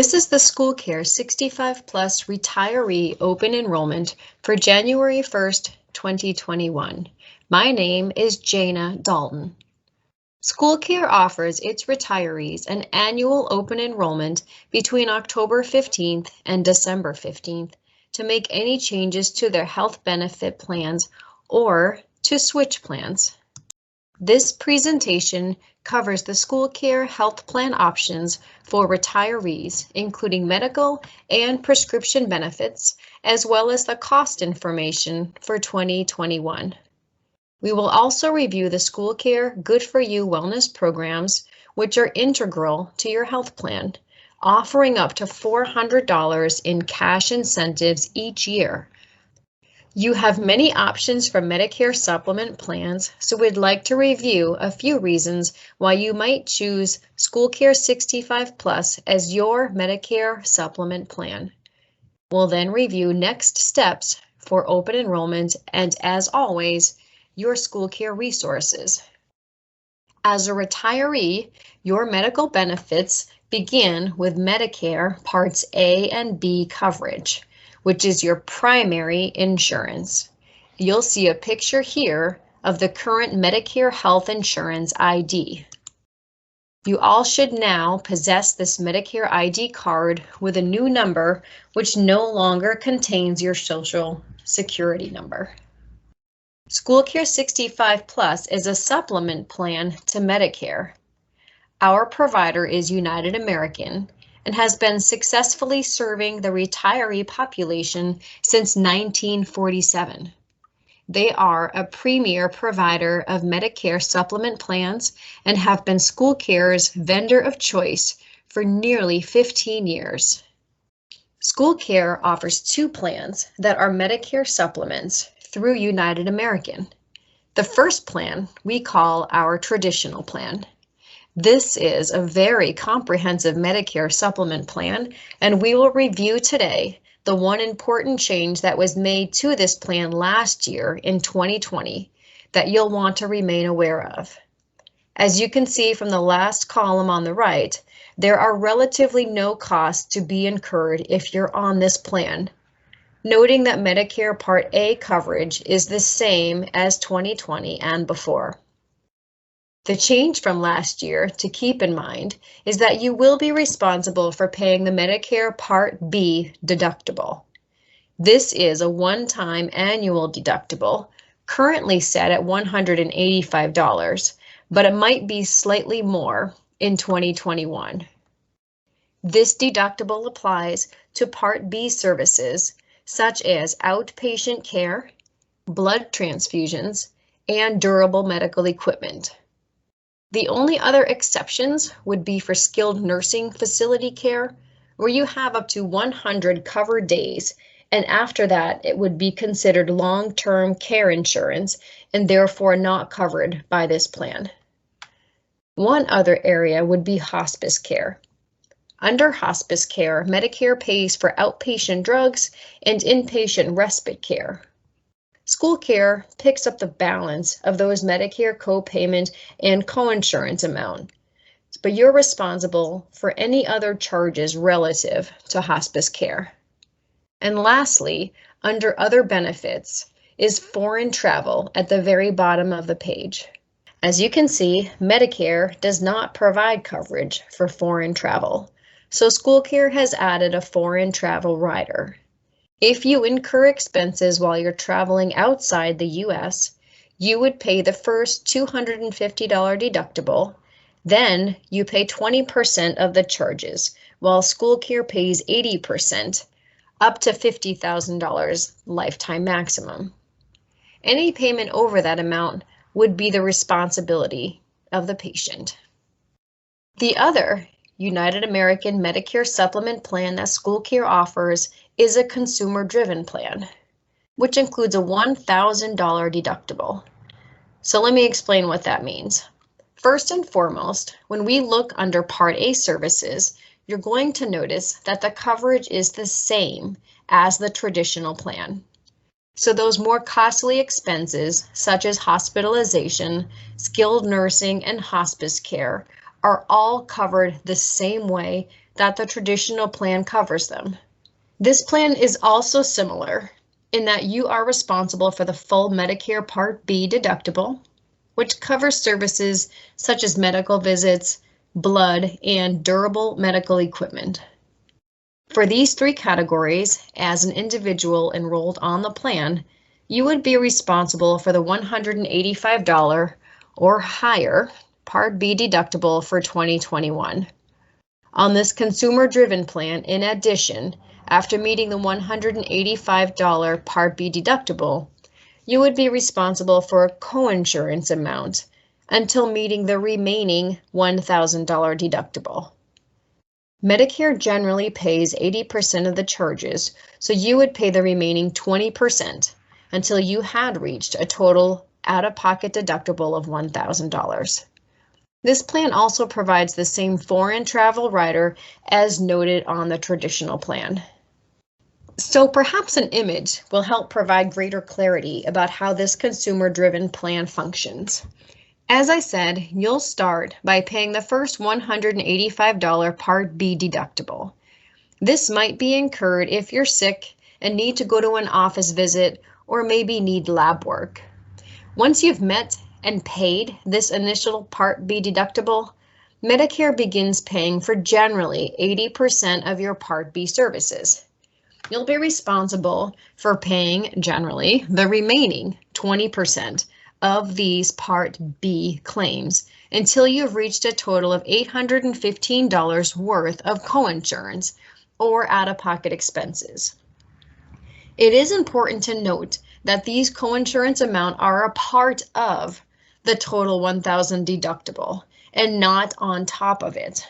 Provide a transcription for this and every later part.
This is the SchoolCare 65 Plus Retiree Open Enrollment for January 1st, 2021. My name is Jana Dalton. SchoolCare offers its retirees an annual open enrollment between October 15th and December 15th to make any changes to their health benefit plans or to switch plans. This presentation covers the SchoolCare health plan options for retirees, including medical and prescription benefits, as well as the cost information for 2021. We will also review the SchoolCare Good For You wellness programs, which are integral to your health plan, offering up to $400 in cash incentives each year. You have many options for Medicare supplement plans, so we'd like to review a few reasons why you might choose SchoolCare 65 Plus as your Medicare supplement plan. We'll then review next steps for open enrollment and, as always, your SchoolCare resources. As a retiree, your medical benefits begin with Medicare Parts A and B coverage, which is your primary insurance. You'll see a picture here of the current Medicare Health Insurance ID. You all should now possess this Medicare ID card with a new number which no longer contains your Social Security number. SchoolCare 65 Plus is a supplement plan to Medicare. Our provider is United American and has been successfully serving the retiree population since 1947. They are a premier provider of Medicare supplement plans and have been SchoolCare's vendor of choice for nearly 15 years. SchoolCare offers two plans that are Medicare supplements through United American. The first plan we call our traditional plan. This is a very comprehensive Medicare supplement plan, and we will review today the one important change that was made to this plan last year in 2020 that you'll want to remain aware of. As you can see from the last column on the right, there are relatively no costs to be incurred if you're on this plan, noting that Medicare Part A coverage is the same as 2020 and before. The change from last year to keep in mind is that you will be responsible for paying the Medicare Part B deductible. This is a one-time annual deductible, currently set at $185, but it might be slightly more in 2021. This deductible applies to Part B services such as outpatient care, blood transfusions, and durable medical equipment. The only other exceptions would be for skilled nursing facility care, where you have up to 100 covered days, and after that it would be considered long-term care insurance and therefore not covered by this plan. One other area would be hospice care. Under hospice care, Medicare pays for outpatient drugs and inpatient respite care. SchoolCare picks up the balance of those Medicare co-payment and coinsurance amount, but you're responsible for any other charges relative to hospice care. And lastly, under other benefits is foreign travel at the very bottom of the page. As you can see, Medicare does not provide coverage for foreign travel, so SchoolCare has added a foreign travel rider. If you incur expenses while you're traveling outside the U.S., you would pay the first $250 deductible, then you pay 20% of the charges, while SchoolCare pays 80%, up to $50,000 lifetime maximum. Any payment over that amount would be the responsibility of the patient. The other United American Medicare supplement plan that SchoolCare offers is a consumer-driven plan, which includes a $1,000 deductible. So let me explain what that means. First and foremost, when we look under Part A services, you're going to notice that the coverage is the same as the traditional plan. So those more costly expenses, such as hospitalization, skilled nursing, and hospice care, are all covered the same way that the traditional plan covers them. This plan is also similar in that you are responsible for the full Medicare Part B deductible, which covers services such as medical visits, blood, and durable medical equipment. For these three categories, as an individual enrolled on the plan, you would be responsible for the $185 or higher Part B deductible for 2021. On this consumer-driven plan, in addition, after meeting the $185 Part B deductible, you would be responsible for a coinsurance amount until meeting the remaining $1,000 deductible. Medicare generally pays 80% of the charges, so you would pay the remaining 20% until you had reached a total out-of-pocket deductible of $1,000. This plan also provides the same foreign travel rider as noted on the traditional plan. So perhaps an image will help provide greater clarity about how this consumer-driven plan functions. As I said, you'll start by paying the first $185 Part B deductible. This might be incurred if you're sick and need to go to an office visit or maybe need lab work. Once you've met and paid this initial Part B deductible, Medicare begins paying for generally 80% of your Part B services. You'll be responsible for paying generally the remaining 20% of these Part B claims until you've reached a total of $815 worth of coinsurance or out-of-pocket expenses. It is important to note that these coinsurance amounts are a part of the total $1,000 deductible and not on top of it.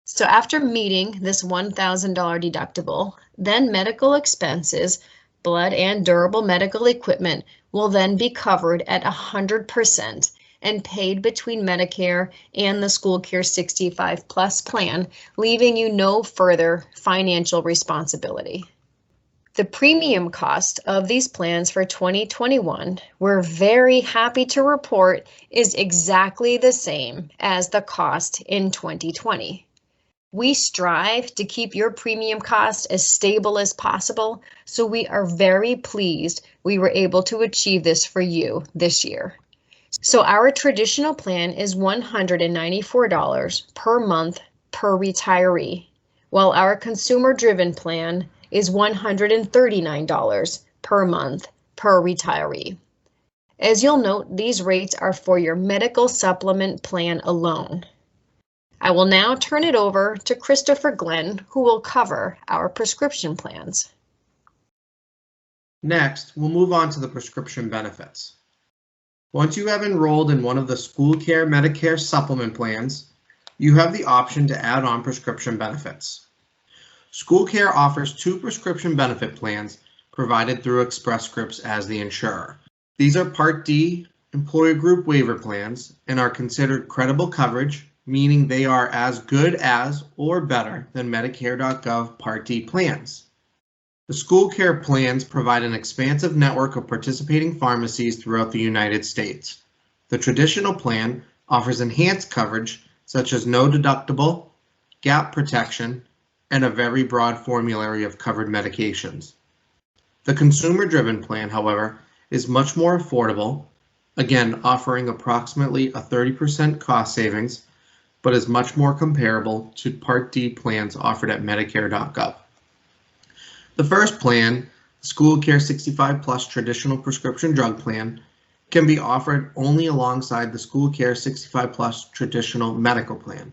So after meeting this $1,000 deductible, then medical expenses, blood and durable medical equipment will then be covered at 100% and paid between Medicare and the SchoolCare 65 Plus plan, leaving you no further financial responsibility. The premium cost of these plans for 2021, we're very happy to report, is exactly the same as the cost in 2020. We strive to keep your premium cost as stable as possible, so we are very pleased we were able to achieve this for you this year. So our traditional plan is $194 per month per retiree, while our consumer-driven plan is $139 per month per retiree. As you'll note, these rates are for your medical supplement plan alone. I will now turn it over to Christopher Glenn, who will cover our prescription plans. Next, we'll move on to the prescription benefits. Once you have enrolled in one of the SchoolCare Medicare supplement plans, you have the option to add on prescription benefits. SchoolCare offers 2 prescription benefit plans provided through Express Scripts as the insurer. These are Part D employer group waiver plans and are considered credible coverage, meaning they are as good as or better than Medicare.gov Part D plans. The SchoolCare plans provide an expansive network of participating pharmacies throughout the United States. The traditional plan offers enhanced coverage such as no deductible, gap protection, and a very broad formulary of covered medications. The consumer-driven plan, however, is much more affordable, again offering approximately a 30% cost savings, but is much more comparable to Part D plans offered at Medicare.gov. The first plan, the SchoolCare 65 Plus Traditional Prescription Drug Plan, can be offered only alongside the SchoolCare 65 Plus Traditional Medical Plan.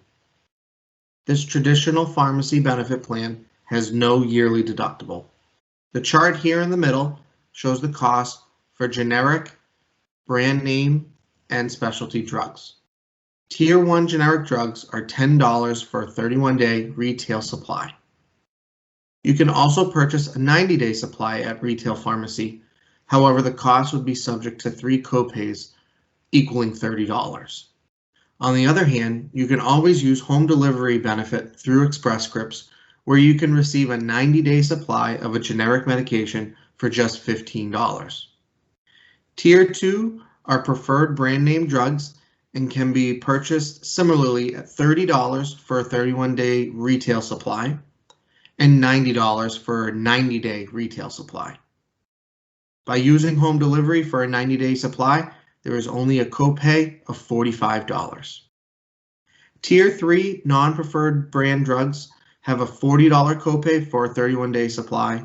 This traditional pharmacy benefit plan has no yearly deductible. The chart here in the middle shows the cost for generic, brand name, and specialty drugs. Tier 1 generic drugs are $10 for a 31-day retail supply. You can also purchase a 90-day supply at retail pharmacy. However, the cost would be subject to 3 copays equaling $30. On the other hand, you can always use home delivery benefit through Express Scripts, where you can receive a 90-day supply of a generic medication for just $15. Tier 2 are preferred brand name drugs and can be purchased similarly at $30 for a 31-day retail supply and $90 for a 90-day retail supply. By using home delivery for a 90-day supply, there is only a copay of $45. Tier 3 non-preferred brand drugs have a $40 copay for a 31-day supply,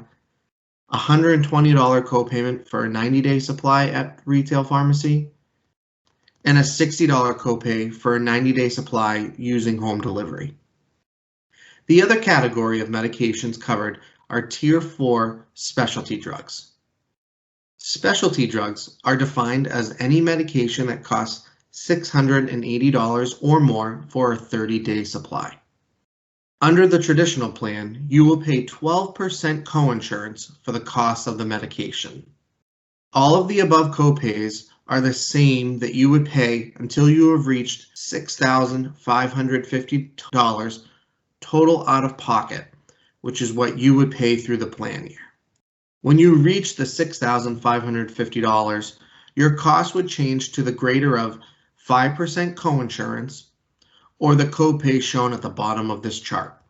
a $120 copayment for a 90-day supply at retail pharmacy, and a $60 copay for a 90-day supply using home delivery. The other category of medications covered are Tier 4 specialty drugs. Specialty drugs are defined as any medication that costs $680 or more for a 30-day supply. Under the traditional plan, you will pay 12% coinsurance for the cost of the medication. All of the above copays are the same that you would pay until you have reached $6,550 total out of pocket, which is what you would pay through the plan year. When you reach the $6,550, your cost would change to the greater of 5% coinsurance or the copay shown at the bottom of this chart.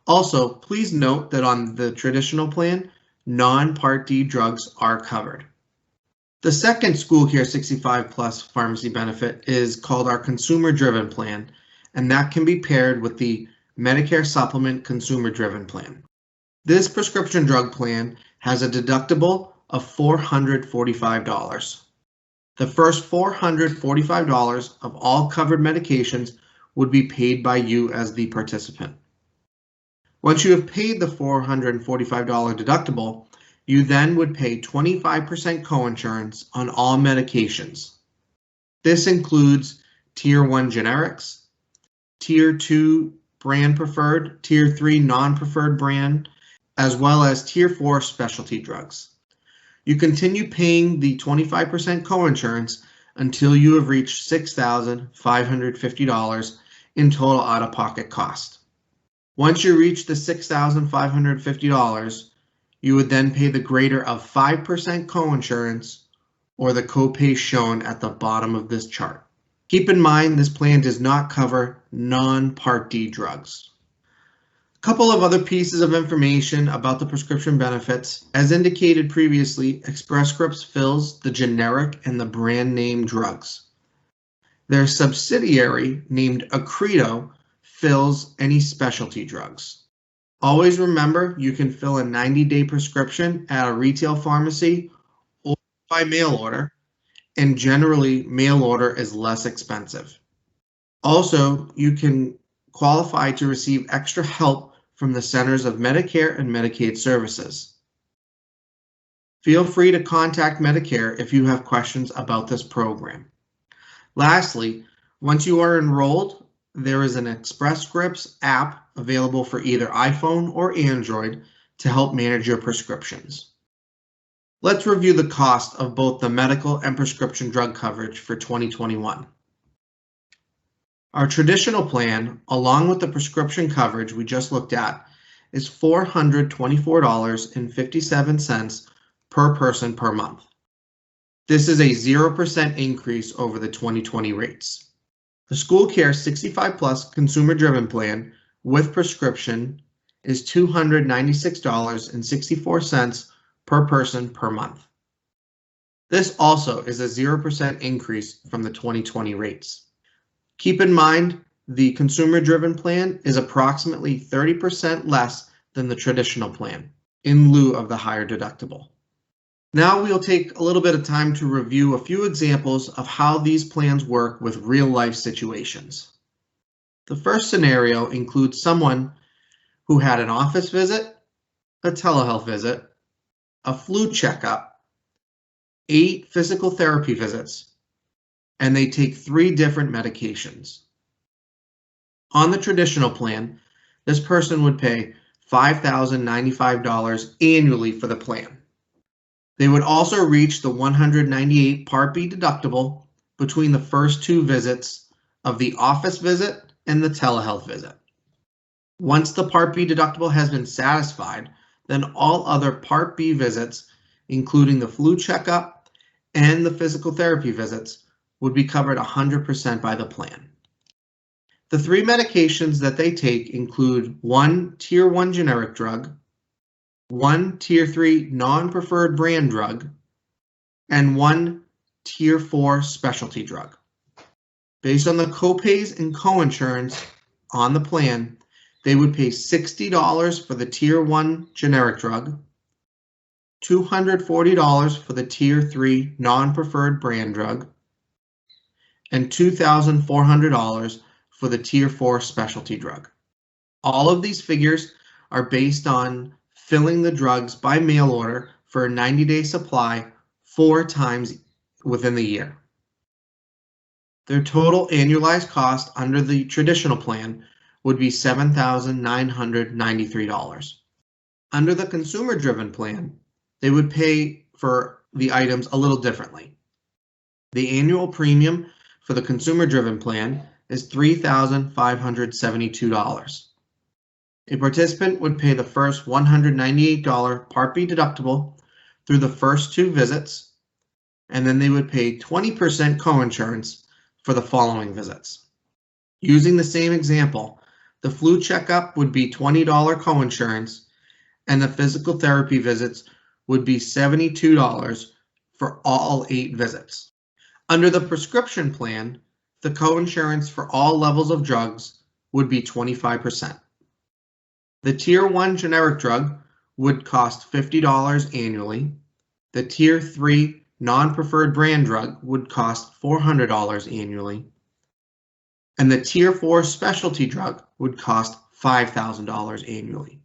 Also, please note that on the traditional plan, non-Part D drugs are covered. The second SchoolCare 65 Plus pharmacy benefit is called our consumer-driven plan, and that can be paired with the Medicare Supplement consumer-driven plan. This prescription drug plan has a deductible of $445. The first $445 of all covered medications would be paid by you as the participant. Once you have paid the $445 deductible, you then would pay 25% coinsurance on all medications. This includes Tier 1 generics, Tier 2 brand preferred, Tier 3 non-preferred brand, as well as Tier 4 specialty drugs. You continue paying the 25% coinsurance until you have reached $6,550 in total out-of-pocket cost. Once you reach the $6,550, you would then pay the greater of 5% coinsurance or the copay shown at the bottom of this chart. Keep in mind this plan does not cover non-Part D drugs. A couple of other pieces of information about the prescription benefits. As indicated previously, Express Scripts fills the generic and the brand name drugs. Their subsidiary, named Accredo, fills any specialty drugs. Always remember, you can fill a 90-day prescription at a retail pharmacy or by mail order, and generally mail order is less expensive. Also, you can qualify to receive extra help from the Centers of Medicare and Medicaid Services. Feel free to contact Medicare if you have questions about this program. Lastly, once you are enrolled, there is an Express Scripts app available for either iPhone or Android to help manage your prescriptions. Let's review the cost of both the medical and prescription drug coverage for 2021. Our traditional plan, along with the prescription coverage we just looked at, is $424.57 per person per month. This is a 0% increase over the 2020 rates. The SchoolCare 65 Plus consumer-driven plan with prescription is $296.64 per person per month. This also is a 0% increase from the 2020 rates. Keep in mind, the consumer-driven plan is approximately 30% less than the traditional plan, in lieu of the higher deductible. Now we'll take a little bit of time to review a few examples of how these plans work with real-life situations. The first scenario includes someone who had an office visit, a telehealth visit, a flu checkup, 8 physical therapy visits, and they take 3 different medications. On the traditional plan, this person would pay $5,095 annually for the plan. They would also reach the $198 Part B deductible between the first 2 visits of the office visit and the telehealth visit. Once the Part B deductible has been satisfied, then all other Part B visits, including the flu checkup and the physical therapy visits, would be covered 100% by the plan. The 3 medications that they take include 1 Tier 1 generic drug, 1 Tier 3 non-preferred brand drug, and 1 Tier 4 specialty drug. Based on the copays and coinsurance on the plan, they would pay $60 for the Tier 1 generic drug, $240 for the Tier 3 non-preferred brand drug, and $2,400 for the Tier 4 specialty drug. All of these figures are based on filling the drugs by mail order for a 90-day supply 4 times within the year. Their total annualized cost under the traditional plan would be $7,993. Under the consumer-driven plan, they would pay for the items a little differently. The annual premium for the consumer-driven plan is $3,572. A participant would pay the first $198 Part B deductible through the first 2 visits, and then they would pay 20% coinsurance for the following visits. Using the same example, the flu checkup would be $20 coinsurance, and the physical therapy visits would be $72 for all 8 visits. Under the prescription plan, the coinsurance for all levels of drugs would be 25%. The Tier 1 generic drug would cost $50 annually. The Tier 3 non-preferred brand drug would cost $400 annually. And the Tier 4 specialty drug would cost $5,000 annually.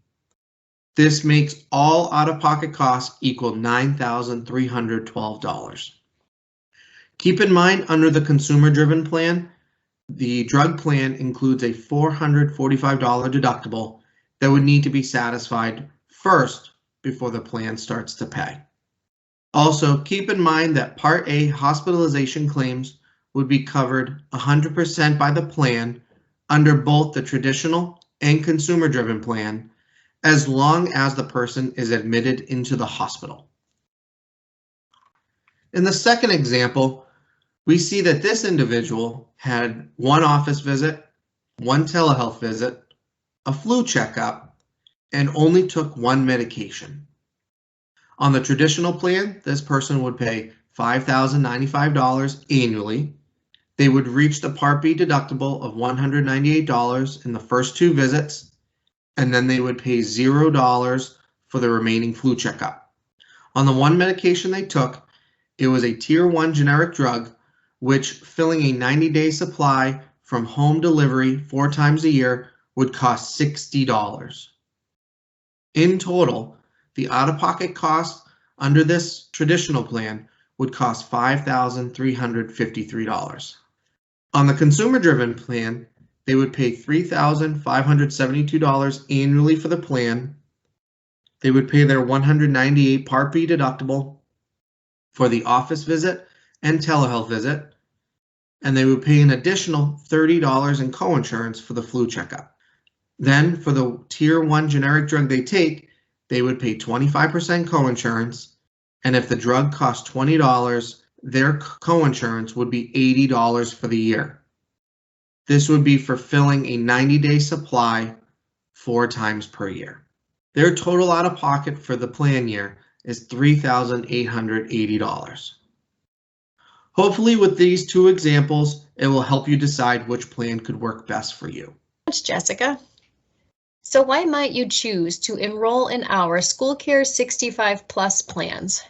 This makes all out-of-pocket costs equal $9,312. Keep in mind, under the consumer-driven plan, the drug plan includes a $445 deductible that would need to be satisfied first before the plan starts to pay. Also, keep in mind that Part A hospitalization claims would be covered 100% by the plan under both the traditional and consumer-driven plan, as long as the person is admitted into the hospital. In the second example, we see that this individual had 1 office visit, 1 telehealth visit, a flu checkup, and only took 1 medication. On the traditional plan, this person would pay $5,095 annually. They would reach the Part B deductible of $198 in the first 2 visits, and then they would pay $0 for the remaining flu checkup. On the 1 medication they took, it was a Tier 1 generic drug, which filling a 90-day supply from home delivery 4 times a year would cost $60. In total, the out-of-pocket cost under this traditional plan would cost $5,353. On the consumer-driven plan, they would pay $3,572 annually for the plan. They would pay their $198 Part B deductible for the office visit and telehealth visit, and they would pay an additional $30 in coinsurance for the flu checkup. Then, for the Tier 1 generic drug they take, they would pay 25% coinsurance, and if the drug costs $20, their coinsurance would be $80 for the year. This would be for filling a 90-day supply 4 times per year. Their total out-of-pocket for the plan year is $3,880. Hopefully, with these 2 examples, it will help you decide which plan could work best for you. Thanks, Jessica. So why might you choose to enroll in our SchoolCare 65+ plans?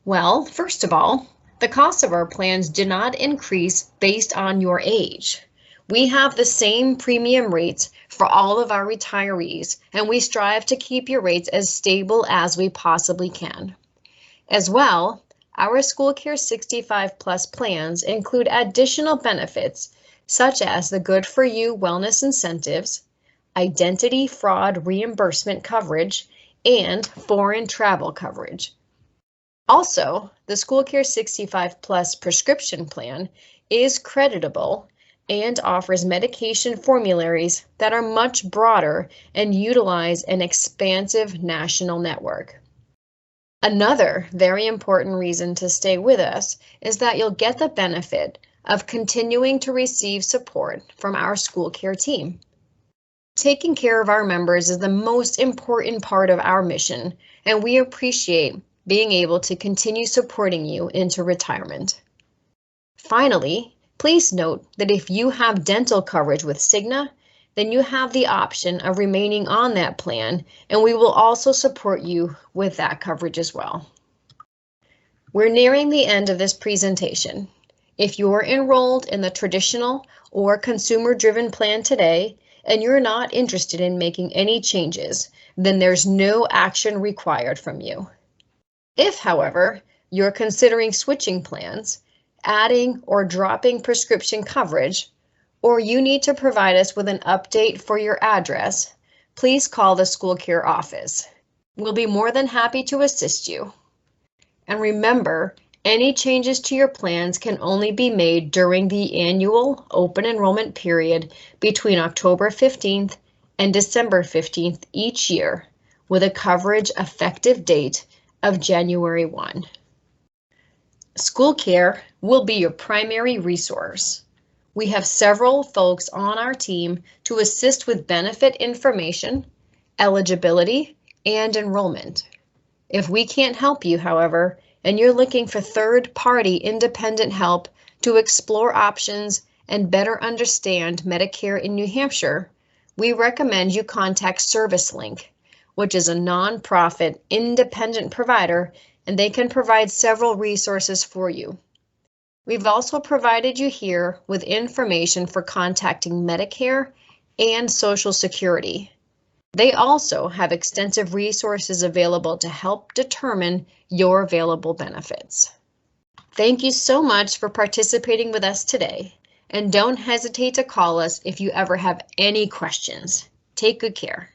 Well, first of all, the cost of our plans do not increase based on your age. We have the same premium rates for all of our retirees, and we strive to keep your rates as stable as we possibly can. As well, our SchoolCare 65+ plans include additional benefits such as the Good for You wellness incentives, identity fraud reimbursement coverage, and foreign travel coverage. Also, the SchoolCare 65+ prescription plan is creditable and offers medication formularies that are much broader and utilize an expansive national network. Another very important reason to stay with us is that you'll get the benefit of continuing to receive support from our school care team. Taking care of our members is the most important part of our mission, and we appreciate being able to continue supporting you into retirement. Finally, please note that if you have dental coverage with Cigna, then you have the option of remaining on that plan, and we will also support you with that coverage as well. We're nearing the end of this presentation. If you're enrolled in the traditional or consumer-driven plan today, and you're not interested in making any changes, then there's no action required from you. If, however, you're considering switching plans, adding or dropping prescription coverage, or you need to provide us with an update for your address, please call the SchoolCare office. We'll be more than happy to assist you. And remember, any changes to your plans can only be made during the annual open enrollment period between October 15th and December 15th each year, with a coverage effective date of January 1. SchoolCare will be your primary resource. We have several folks on our team to assist with benefit information, eligibility, and enrollment. If we can't help you, however, and you're looking for third-party independent help to explore options and better understand Medicare in New Hampshire, we recommend you contact ServiceLink, which is a nonprofit independent provider, and they can provide several resources for you. We've also provided you here with information for contacting Medicare and Social Security. They also have extensive resources available to help determine your available benefits. Thank you so much for participating with us today, and don't hesitate to call us if you ever have any questions. Take good care.